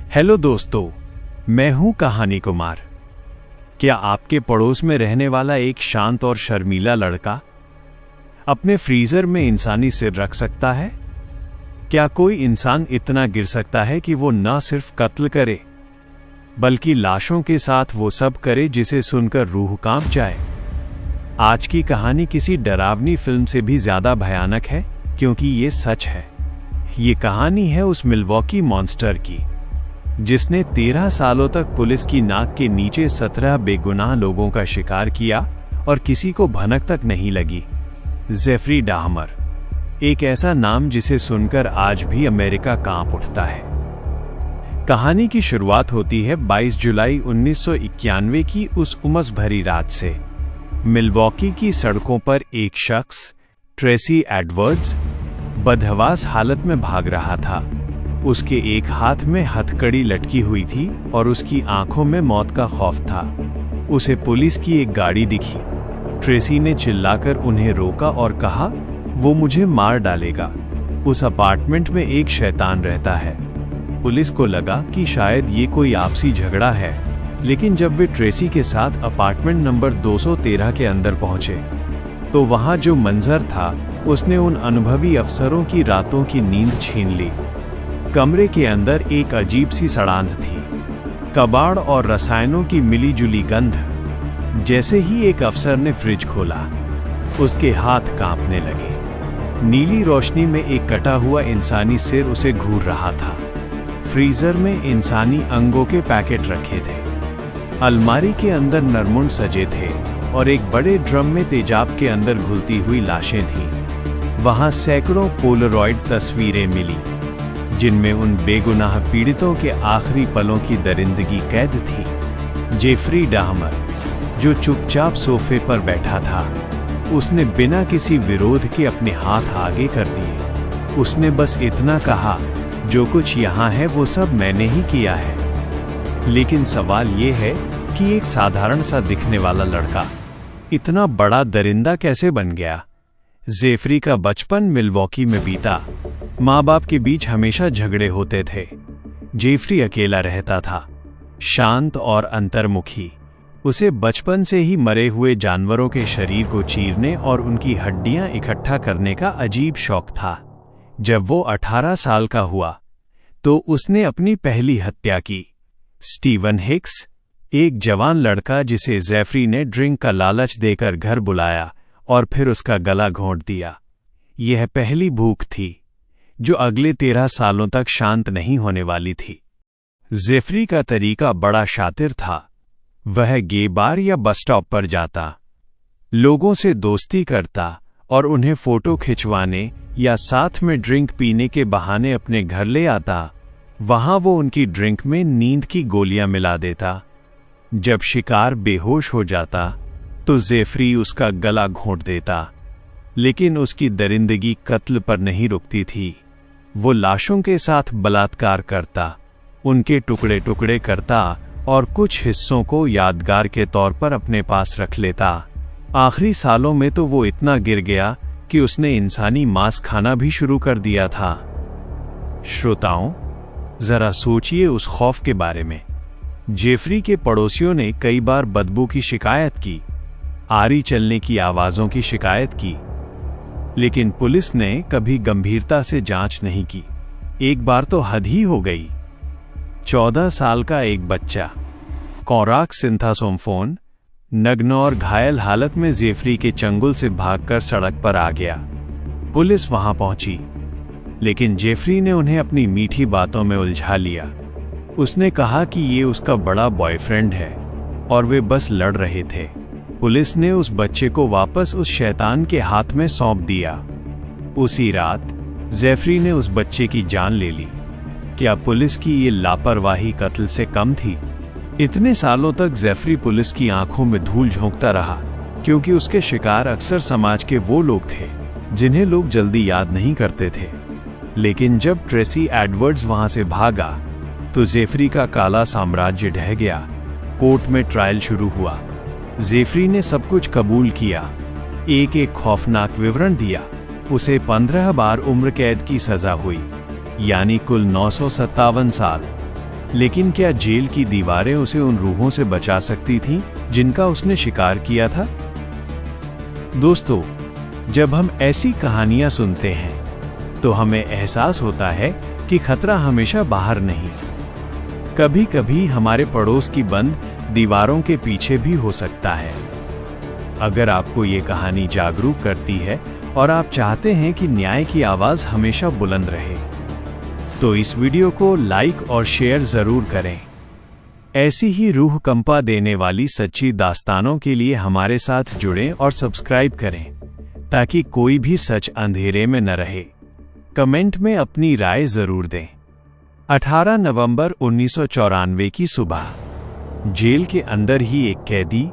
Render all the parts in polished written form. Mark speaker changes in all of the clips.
Speaker 1: Hello दोस्तों, मैं हूं कहानी कुमार। क्या आपके पड़ोस में रहने वाला एक शांत और शर्मीला लड़का अपने फ्रीजर में इंसानी सिर रख सकता है? क्या कोई इंसान इतना गिर सकता है कि वो न सिर्फ कत्ल करे बल्कि लाशों के साथ वो सब करे जिसे सुनकर रूह कांप जाए? आज की कहानी किसी डरावनी फिल्म से भी ज्यादा भयानक है, क्योंकि ये सच है। ये कहानी है उस मिल्वॉकी मॉन्स्टर की जिसने 13 सालों तक पुलिस की नाक के नीचे 17 बेगुनाह लोगों का शिकार किया और किसी को भनक तक नहीं लगी। जेफरी डाहमर, एक ऐसा नाम जिसे सुनकर आज भी अमेरिका कांप उठता है। कहानी की शुरुआत होती है 22 जुलाई 1991 की उस उमस भरी रात से। मिल्वॉकी की सड़कों पर एक शख्स, ट्रेसी एडवर्ड्स, बदहवास हालत में भाग रहा था। उसके एक हाथ में हथकड़ी लटकी हुई थी और उसकी आंखों में मौत का खौफ था। उसे पुलिस की एक गाड़ी दिखी। ट्रेसी ने चिल्लाकर उन्हें रोका और कहा, वो मुझे मार डालेगा। उस अपार्टमेंट में एक शैतान रहता है। पुलिस को लगा कि शायद ये कोई आपसी झगड़ा है, लेकिन जब वे ट्रेसी के साथ अपार्टमेंट नंबर 213 के अंदर पहुंचे तो वहां जो मंजर था उसने उन अनुभवी अफसरों की रातों की नींद छीन ली। कमरे के अंदर एक अजीब सी सड़ांध थी, कबाड़ और रसायनों की मिलीजुली गंध। जैसे ही एक अफसर ने फ्रिज खोला, उसके हाथ कांपने लगे। नीली रोशनी में एक कटा हुआ इंसानी सिर उसे घूर रहा था। फ्रीजर में इंसानी अंगों के पैकेट रखे थे। अलमारी के अंदर नरमुंड सजे थे और एक बड़े ड्रम में तेजाब के अंदर घुलती हुई लाशें थीं। वहां सैकड़ों पोलरॉइड तस्वीरें मिली जिनमें उन बेगुनाह पीड़ितों के आखिरी पलों की दरिंदगी कैद थी। जेफरी डाहमर, जो चुपचाप सोफे पर बैठा था, उसने बिना किसी विरोध के अपने हाथ आगे कर दिए। उसने बस इतना कहा, जो कुछ यहाँ है वो सब मैंने ही किया है। लेकिन सवाल ये है कि एक साधारण सा दिखने वाला लड़का इतना बड़ा दरिंदा कैसे बन गया? जेफरी का बचपन मिल्वॉकी में बीता। माँ बाप के बीच हमेशा झगड़े होते थे। जेफरी अकेला रहता था, शांत और अंतर्मुखी। उसे बचपन से ही मरे हुए जानवरों के शरीर को चीरने और उनकी हड्डियां इकट्ठा करने का अजीब शौक था। जब वो 18 साल का हुआ तो उसने अपनी पहली हत्या की। स्टीवन हिक्स, एक जवान लड़का जिसे जेफरी ने ड्रिंक का लालच देकर घर बुलाया और फिर उसका गला घोंट दिया। यह पहली भूख थी जो अगले 13 सालों तक शांत नहीं होने वाली थी। जेफरी का तरीका बड़ा शातिर था। वह गे बार या बस स्टॉप पर जाता, लोगों से दोस्ती करता और उन्हें फोटो खिंचवाने या साथ में ड्रिंक पीने के बहाने अपने घर ले आता। वहां वो उनकी ड्रिंक में नींद की गोलियां मिला देता। जब शिकार बेहोश हो जाता तो जेफरी उसका गला घोंट देता। लेकिन उसकी दरिंदगी कत्ल पर नहीं रुकती थी। वो लाशों के साथ बलात्कार करता, उनके टुकड़े टुकड़े करता और कुछ हिस्सों को यादगार के तौर पर अपने पास रख लेता। आखिरी सालों में तो वो इतना गिर गया कि उसने इंसानी मांस खाना भी शुरू कर दिया था। श्रोताओं, जरा सोचिए उस खौफ के बारे में। जेफरी के पड़ोसियों ने कई बार बदबू की शिकायत की, आरी चलने की आवाजों की शिकायत की, लेकिन पुलिस ने कभी गंभीरता से जांच नहीं की। एक बार तो हद ही हो गई। 14 साल का एक बच्चा, कॉराक सिंथासोमफोन, नग्न और घायल हालत में जेफरी के चंगुल से भागकर सड़क पर आ गया। पुलिस वहां पहुंची, लेकिन जेफरी ने उन्हें अपनी मीठी बातों में उलझा लिया। उसने कहा कि ये उसका बड़ा बॉयफ्रेंड है और वे बस लड़ रहे थे। पुलिस ने उस बच्चे को वापस उस शैतान के हाथ में सौंप दिया। उसी रात जेफरी ने उस बच्चे की जान ले ली। क्या पुलिस की ये लापरवाही कत्ल से कम थी? इतने सालों तक जेफरी पुलिस की आंखों में धूल झोंकता रहा, क्योंकि उसके शिकार अक्सर समाज के वो लोग थे जिन्हें लोग जल्दी याद नहीं करते थे। लेकिन जब ट्रेसी एडवर्ड्स वहां से भागा तो जेफरी का काला साम्राज्य ढह गया। कोर्ट में ट्रायल शुरू हुआ। जेफरी ने सब कुछ कबूल किया, एक एक खौफनाक विवरण दिया। उसे 15 बार उम्र कैद की सजा हुई, यानी कुल 957 साल। लेकिन क्या जेल की दीवारें उसे उन रूहों से बचा सकती थीं जिनका उसने शिकार किया था? दोस्तों, जब हम ऐसी कहानियां सुनते हैं तो हमें एहसास होता है कि खतरा हमेशा बाहर नहीं, कभी कभी हमारे पड़ोस की बंद दीवारों के पीछे भी हो सकता है। अगर आपको ये कहानी जागरूक करती है और आप चाहते हैं कि न्याय की आवाज हमेशा बुलंद रहे, तो इस वीडियो को लाइक और शेयर जरूर करें। ऐसी ही रूह कंपा देने वाली सच्ची दास्तानों के लिए हमारे साथ जुड़ें और सब्सक्राइब करें, ताकि कोई भी सच अंधेरे में न रहे। कमेंट में अपनी राय जरूर दें। 18 नवंबर 1994 की सुबह जेल के अंदर ही एक कैदी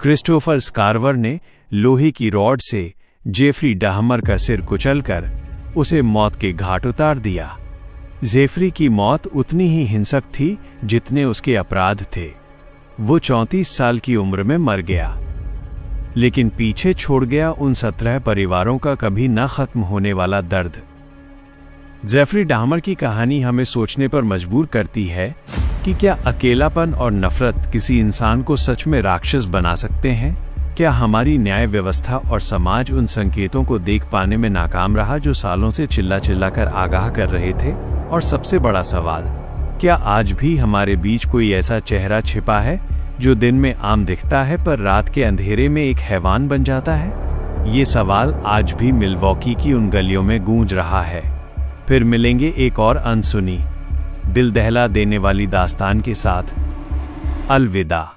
Speaker 1: क्रिस्टोफर स्कारवर ने लोहे की रॉड से जेफरी डाहमर का सिर कुचलकर उसे मौत के घाट उतार दिया। जेफरी की मौत उतनी ही हिंसक थी जितने उसके अपराध थे। वो 34 साल की उम्र में मर गया, लेकिन पीछे छोड़ गया उन 17 परिवारों का कभी न खत्म होने वाला दर्द। जेफरी डाहमर की कहानी हमें सोचने पर मजबूर करती है कि क्या अकेलापन और नफरत किसी इंसान को सच में राक्षस बना सकते हैं? क्या हमारी न्याय व्यवस्था और समाज उन संकेतों को देख पाने में नाकाम रहा जो सालों से चिल्ला चिल्ला कर आगाह कर रहे थे? और सबसे बड़ा सवाल, क्या आज भी हमारे बीच कोई ऐसा चेहरा छिपा है जो दिन में आम दिखता है पर रात के अंधेरे में एक हैवान बन जाता है? ये सवाल आज भी मिल्वॉकी की उन गलियों में गूंज रहा है। फिर मिलेंगे एक और अनसुनी, दिल दहला देने वाली दास्तान के साथ। अलविदा।